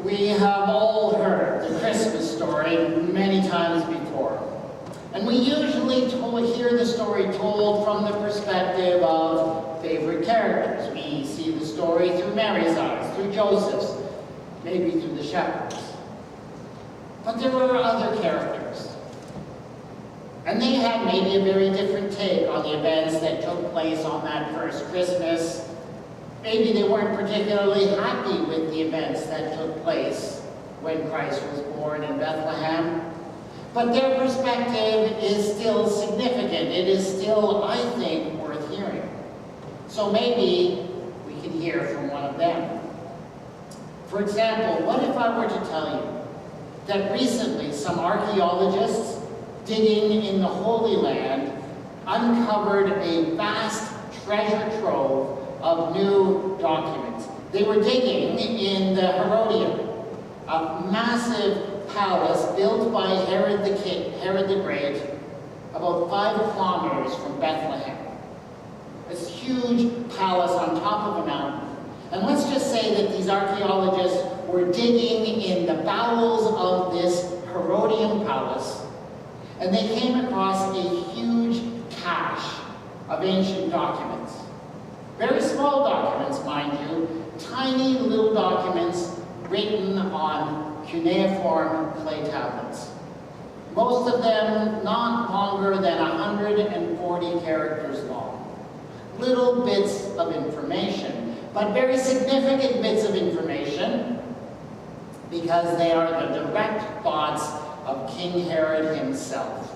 We have all heard the Christmas story many times before. And we usually hear the story told from the perspective of favorite characters. We see the story through Mary's eyes, through Joseph's, maybe through the shepherds. But there were other characters. And they had maybe a very different take on the events that took place on that first Christmas. Maybe they weren't particularly happy with the events that took place when Christ was born in Bethlehem. But their perspective is still significant. It is still, I think, worth hearing. So maybe we can hear from one of them. For example, what if I were to tell you that recently some archaeologists digging in the Holy Land uncovered a vast treasure trove of new documents. They were digging in the Herodium, a massive palace built by Herod the Great, about 5 kilometers from Bethlehem. This huge palace on top of a mountain. And let's just say that these archaeologists were digging in the bowels of this Herodium palace, and they came across a huge cache of ancient documents. Very small documents, mind you, tiny little documents written on cuneiform clay tablets. Most of them not longer than 140 characters long. Little bits of information, but very significant bits of information because they are the direct thoughts of King Herod himself.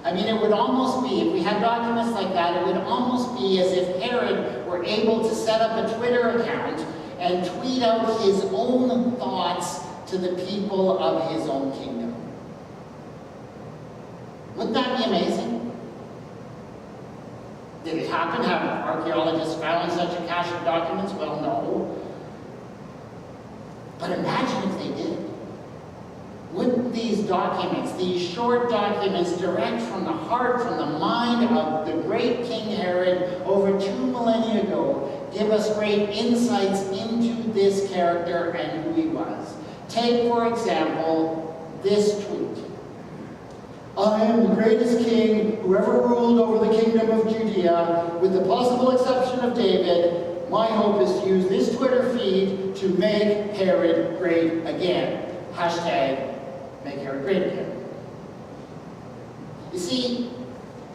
I mean, it would almost be, if we had documents like that, it would almost be as if Herod were able to set up a Twitter account and tweet out his own thoughts to the people of his own kingdom. Wouldn't that be amazing? Did it happen? Have archaeologists found such a cache of documents? Well, no. But imagine if they did. Wouldn't these documents, these short documents direct from the heart, from the mind of the great King Herod over 2 millennia ago, give us great insights into this character and who he was? Take, for example, this tweet. I am the greatest king who ever ruled over the kingdom of Judea, with the possible exception of David. My hope is to use this Twitter feed to make Herod great again. Hashtag make Herod great again. You see,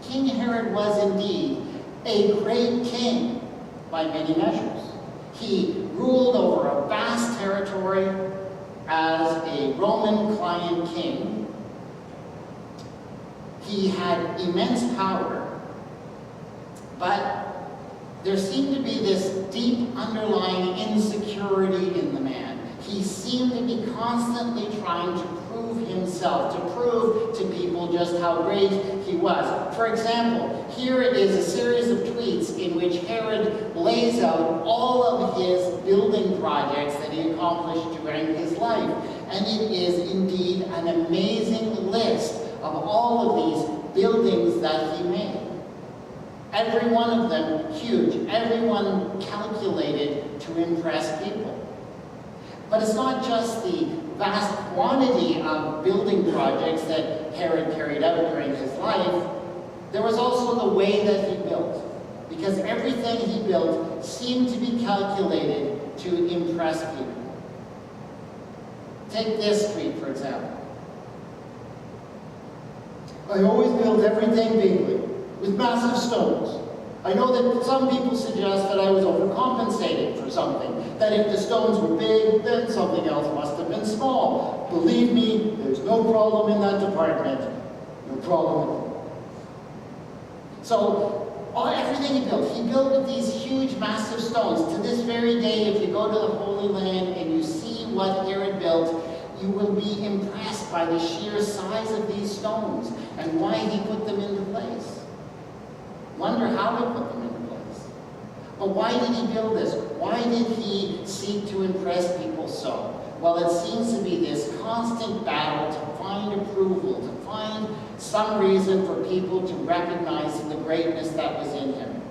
King Herod was indeed a great king by many measures. He ruled over a vast territory as a Roman client king. He had immense power, but there seemed to be this deep underlying insecurity in the man. He seemed to be constantly trying to prove himself, to prove to people just how great he was. For example, here is a series of tweets in which Herod lays out all of his building projects that he accomplished during his life. And it is indeed an amazing list of all of these buildings that he made. Every one of them huge, every one calculated to impress people. But it's not just the vast quantity of building projects that Herod carried out during his life. There was also the way that he built, because everything he built seemed to be calculated to impress people. Take this tweet, for example. I always built everything bigly, with massive stones. I know that some people suggest that I was overcompensating for something, that if the stones were big, then something else must have been small. Believe me, there's no problem in that department. No problem at all. So, everything he built with these huge, massive stones. To this very day, if you go to the Holy Land and you see what Herod built, you will be impressed by the sheer size of these stones and why he put them into place. Wonder how he put them into place. But why did he build this? Why did he seek to impress people so? Well, it seems to be this constant battle to find approval, to find some reason for people to recognize the greatness that was in him.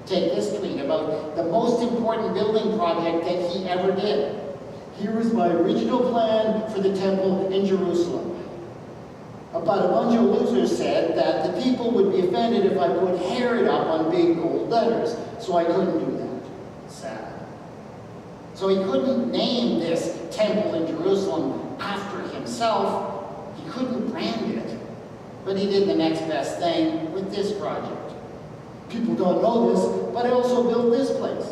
Take this tweet about the most important building project that he ever did. Here is my original plan for the temple in Jerusalem. But a bunch of losers said that the people would be offended if I put Herod up on big gold letters, so I couldn't do that. Sad. So he couldn't name this temple in Jerusalem after himself. He couldn't brand it. But he did the next best thing with this project. People don't know this, but I also built this place.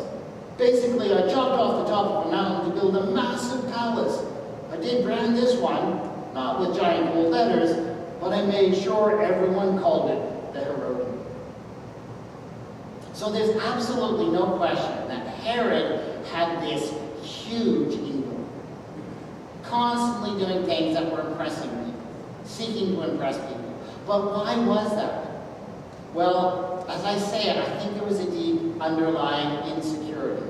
Basically, I chopped off the top of a mountain to build a massive palace. I did brand this one, not with giant gold letters, but I made sure everyone called it the Herodian. So there's absolutely no question that Herod had this huge ego, constantly doing things that were impressing people, seeking to impress people. But why was that? Well, as I say, I think there was a deep underlying insecurity.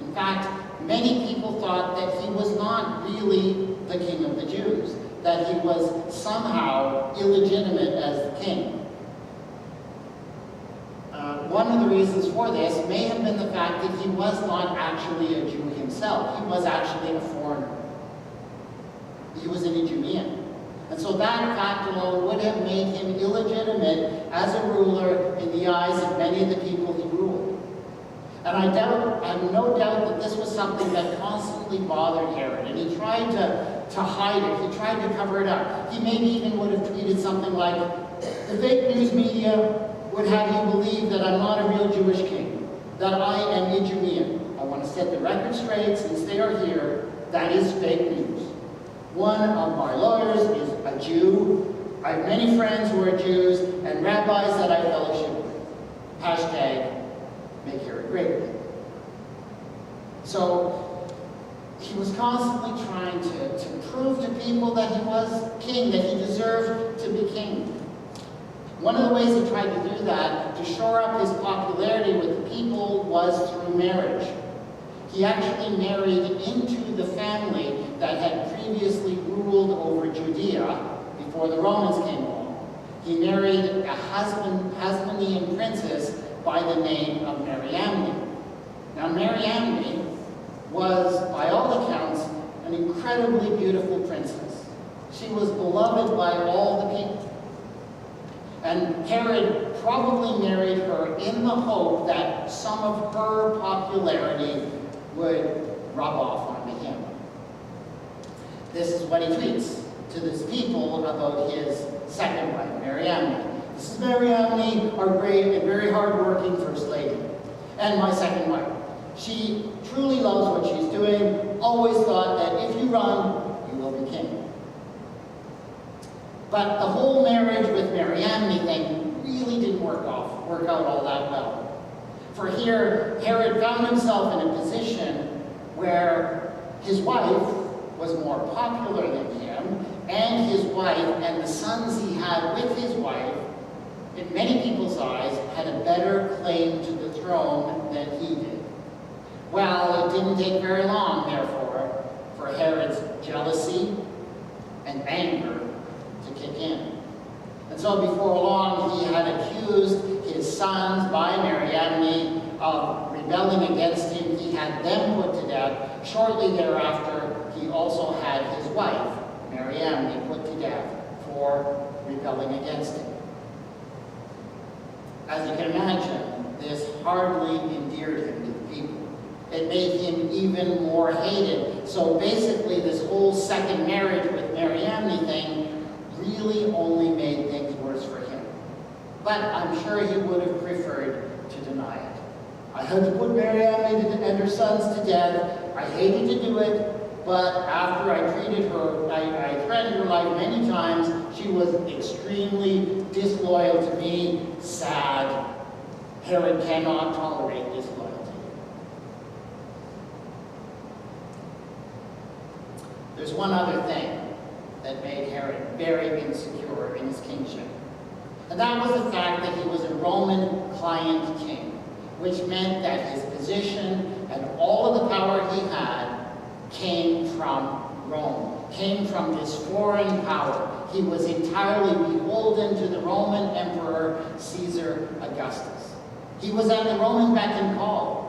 In fact, many people thought that he was not really the king of the Jews, that he was somehow illegitimate as the king. One of the reasons for this may have been the fact that he was not actually a Jew himself. He was actually a foreigner. He was an Idumean. And so that fact alone would have made him illegitimate as a ruler in the eyes of many of the people he ruled. And I have no doubt that this was something that constantly bothered Herod, and he tried to hide it. He tried to cover it up. He maybe even would have tweeted something like, the fake news media would have you believe that I'm not a real Jewish king, that I am Idumean. I want to set the record straight since they are here. That is fake news. One of my lawyers is a Jew. I have many friends who are Jews and rabbis that I fellowship with. Hashtag make Herod great again. So he was constantly trying to prove to people that he was king, that he deserved to be king. One of the ways he tried to do that, to shore up his popularity with the people, was through marriage. He actually married into the family that had previously ruled over Judea before the Romans came along. He married a Hasmonean princess by the name of Mariamne. Now Mariamne was, by all accounts, an incredibly beautiful princess. She was beloved by all the people. And Herod probably married her in the hope that some of her popularity would rub off onto him. This is what he tweets to his people about his second wife, Mariamne. This is Mariamne, our great and very hard-working first lady, and my second wife. She truly loves what she's doing, always thought that if you run, you will be king. But the whole marriage with Mariamne thing really didn't work out all that well. For here, Herod found himself in a position where his wife was more popular than him, and his wife and the sons he had with his wife, in many people's eyes, had a better claim to the throne than he did. Well, it didn't take very long, therefore, for Herod's jealousy and anger to kick in. And so before long, he had accused his sons by Mariamne of rebelling against him. He had them put to death. Shortly thereafter, he also had his wife, Mariamne, put to death for rebelling against him. As you can imagine, this hardly endeared him to the people. It made him even more hated. So basically, this whole second marriage with Mariamne thing really only made things worse for him. But I'm sure he would have preferred to deny it. I had to put Mariamne and her sons to death. I hated to do it, but after I treated her, I threatened her life many times. She was extremely disloyal to me. Sad. Herod cannot tolerate disloyalty. There's one other thing that made Herod very insecure in his kingship. And that was the fact that he was a Roman client king, which meant that his position and all of the power he had came from Rome, came from this foreign power. He was entirely beholden to the Roman Emperor Caesar Augustus. He was at the Roman beck and call.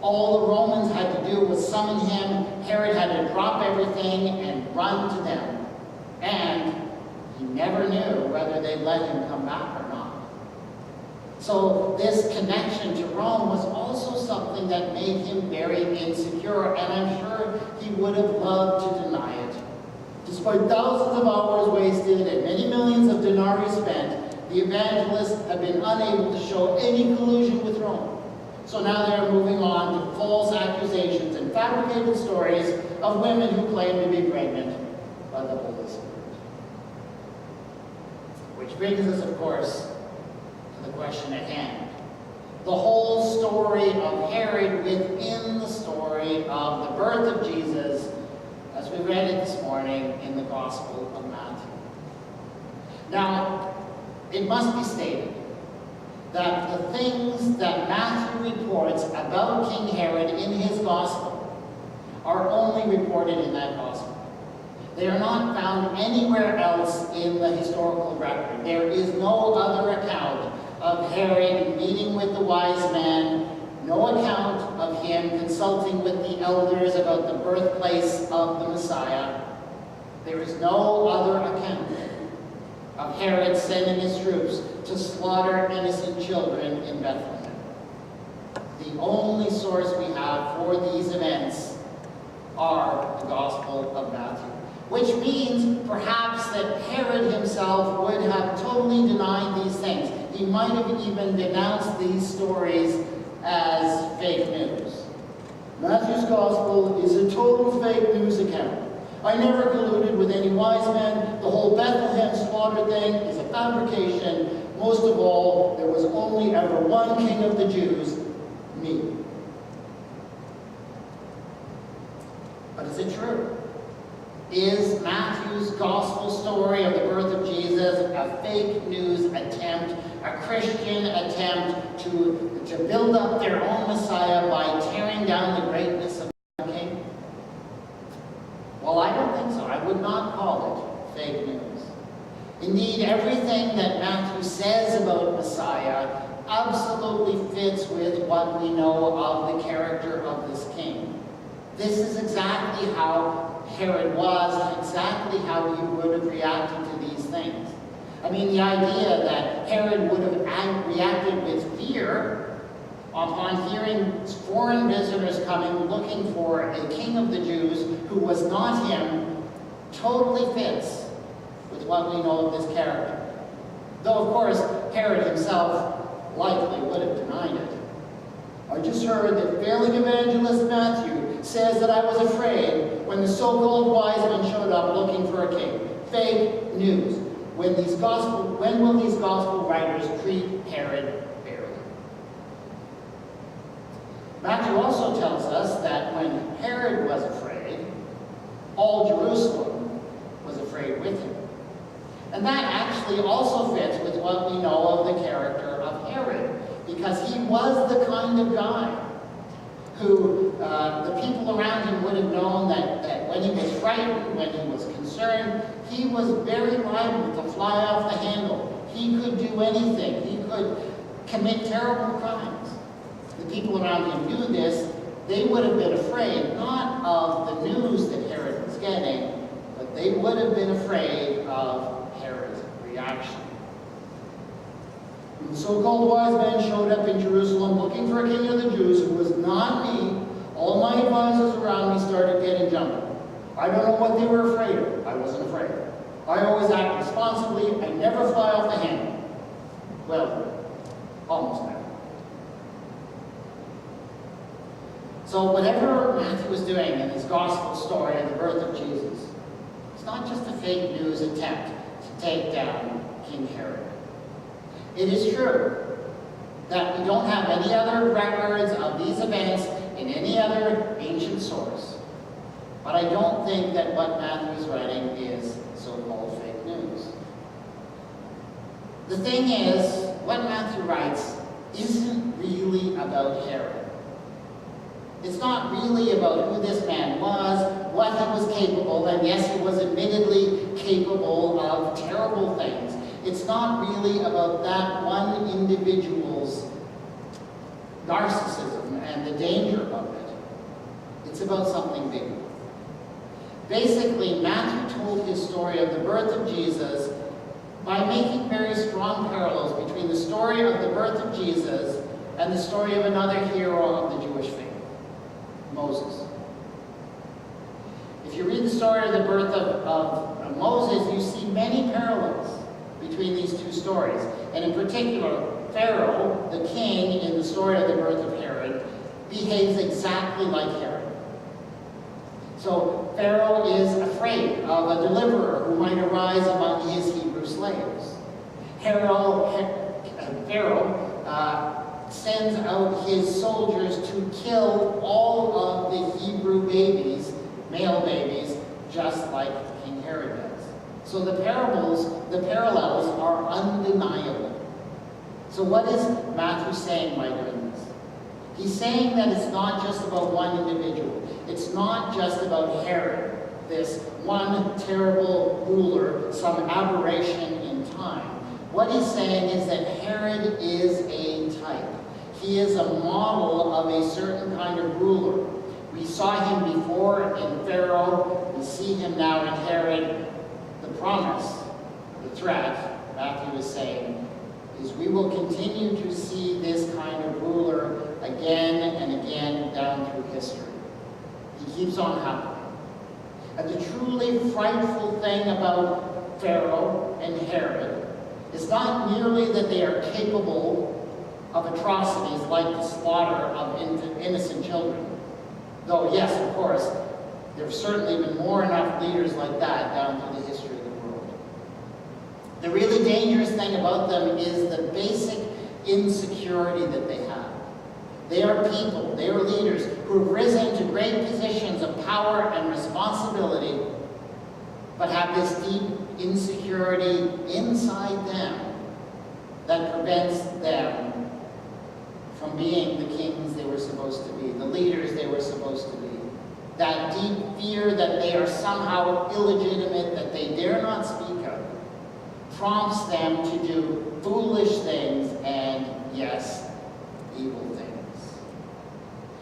All the Romans had to do was summon him. Herod had to drop everything and run to them. And he never knew whether they'd let him come back or not. So this connection to Rome was also something that made him very insecure, and I'm sure he would have loved to deny it. Despite thousands of hours wasted and many millions of denarii spent, the evangelists have been unable to show any collusion with Rome. So now they're moving on to false accusations and fabricated stories of women who claim to be pregnant by the Holy Spirit. Which brings us, of course, to the question at hand. The whole story of Herod within the story of the birth of Jesus, as we read it this morning in the Gospel of Matthew. Now, it must be stated that the things that Matthew reports about King Herod in his Gospel are only reported in that Gospel. They are not found anywhere else in the historical record. There is no other account of Herod meeting with the wise men, no account of him consulting with the elders about the birthplace of the Messiah. There is no other account of Herod sending his troops to slaughter innocent children in Bethlehem. The only source we have for these events are the Gospel of Matthew, which means perhaps that Herod himself would have totally denied these things. He might have even denounced these stories as fake news. Matthew's Gospel is a total fake news account. I never colluded with any wise men. The whole Bethlehem slaughter thing is a fabrication. Most of all, there was only ever one king of the Jews, me. But is it true? Is Matthew's Gospel story of the birth of Jesus a fake news attempt, a Christian attempt to build up their own Messiah by tearing down the greatness of the king? Well, I don't think so. I would not call it fake news. Indeed, everything that Matthew says about Messiah absolutely fits with what we know of the character of this king. This is exactly how Herod was, exactly how he would have reacted to these things. I mean, the idea that Herod would have reacted with fear upon hearing foreign visitors coming looking for a king of the Jews who was not him totally fits with what we know of this character. Though, of course, Herod himself likely would have denied it. I just heard that failing evangelist Matthew says that I was afraid when the so-called wise men showed up looking for a king. Fake news. When will these gospel writers treat Herod fairly? Matthew also tells us that when Herod was afraid, all Jerusalem was afraid with him. And that actually also fits with what we know of the character of Herod, because he was the kind of guy who the people around him would have known that when he was frightened, when he was concerned, he was very liable to fly off the handle. He could do anything. He could commit terrible crimes. The people around him knew this. They would have been afraid, not of the news that Herod was getting, but they would have been afraid of Herod's reaction. When the so-called wise men showed up in Jerusalem looking for a king of the Jews who was not me, all my advisors around me started getting jumpy. I don't know what they were afraid of. I wasn't afraid. I always act responsibly. I never fly off the handle. Well, almost never. So whatever Matthew was doing in his gospel story of the birth of Jesus, it's not just a fake news attempt to take down King Herod. It is true that we don't have any other records of these events in any other ancient source. But I don't think that what Matthew is writing is so-called fake news. The thing is, what Matthew writes isn't really about Herod. It's not really about who this man was, what he was capable, and yes, he was admittedly capable of terrible things. It's not really about that one individual's narcissism and the danger of it. It's about something bigger. Basically, Matthew told his story of the birth of Jesus by making very strong parallels between the story of the birth of Jesus and the story of another hero of the Jewish faith, Moses. If you read the story of the birth of Moses, you see many parallels between these two stories. And in particular, Pharaoh, the king in the story of the birth of Herod, behaves exactly like Herod. So Pharaoh is afraid of a deliverer who might arise among his Hebrew slaves. Pharaoh sends out his soldiers to kill all of the Hebrew babies, male babies, just like King Herod does. So the parallels are undeniable. So what is Matthew saying by doing this? He's saying that it's not just about one individual. It's not just about Herod, this one terrible ruler, some aberration in time. What he's saying is that Herod is a type. He is a model of a certain kind of ruler. We saw him before in Pharaoh. We see him now in Herod. The promise, the threat, Matthew is saying, is we will continue to see this kind of ruler again and again down through history. He keeps on happening. And the truly frightful thing about Pharaoh and Herod is not merely that they are capable of atrocities like the slaughter of innocent children. Though, yes, of course, there have certainly been more enough leaders like that down through the history of the world. The really dangerous thing about them is the basic insecurity that they have. They are people, they are leaders who have risen to great positions of power and responsibility, but have this deep insecurity inside them that prevents them from being the kings they were supposed to be, the leaders they were supposed to be. That deep fear that they are somehow illegitimate, that they dare not speak of, prompts them to do foolish things and, yes, evil things.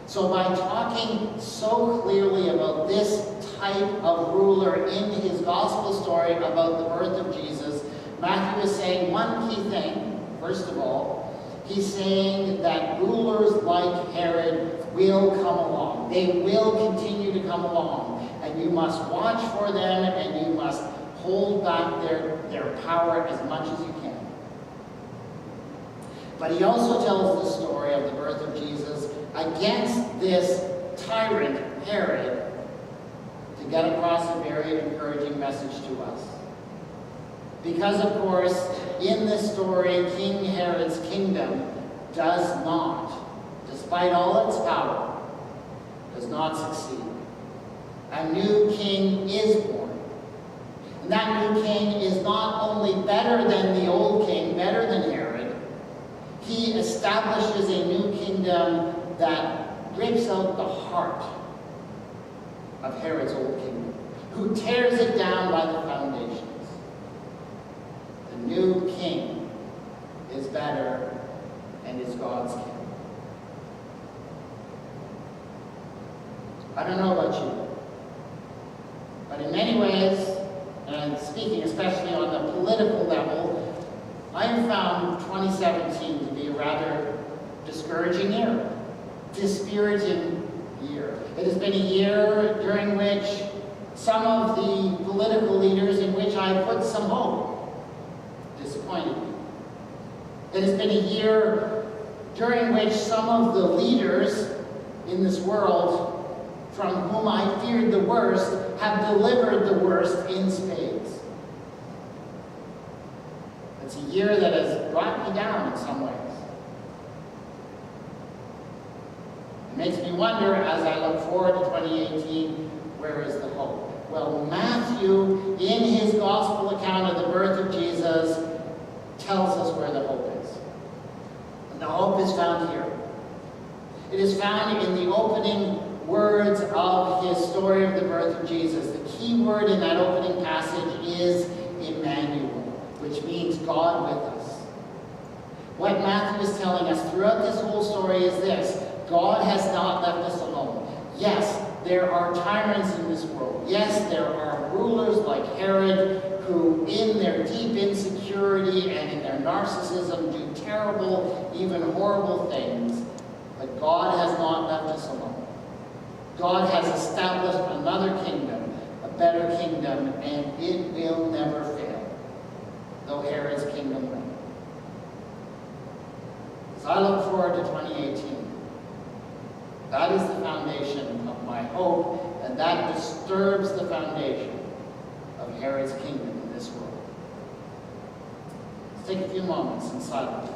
So by talking so clearly about this type of ruler in his gospel story about the birth of Jesus, Matthew is saying one key thing. First of all, he's saying that rulers like Herod will come along. They will continue to come along. And you must watch for them, and you must hold back their power as much as you can. But he also tells the story of the birth of Jesus against this tyrant, Herod, to get across a very encouraging message to us. Because, of course, in this story, King Herod's kingdom does not, despite all its power, does not succeed. A new king is born. And that new king is not only better than the old king, better than Herod, he establishes a new kingdom that rips out the heart of Herod's old kingdom, who tears it down by the foundations. The new king is better and is God's king. I don't know about you, but in many ways, and I'm speaking especially on the political level, I have found 2017 to be a rather discouraging year, dispiriting year. It has been a year during which some of the political leaders in which I put some hope disappointed me. It has been a year during which some of the leaders in this world from whom I feared the worst have delivered the worst in spades. It's a year that has brought me down in some ways. It makes me wonder, as I look forward to 2018, where is the hope? Well, Matthew, in his gospel account of the birth of Jesus, tells us where the hope is. And the hope is found here. It is found in the opening words of his story of the birth of Jesus. The key word in that opening passage is Emmanuel, which means God with us. What Matthew is telling us throughout this whole story is this: God has not left us alone. Yes, there are tyrants in this world. Yes, there are rulers like Herod who, in their deep insecurity and in their narcissism, do terrible, even horrible things. But God has not left us alone. God has established another kingdom, a better kingdom, and it will never fail, though Herod's kingdom will. As I look forward to 2018, that is the foundation of my hope, and that disturbs the foundation of Herod's kingdom in this world. Let's take a few moments in silence.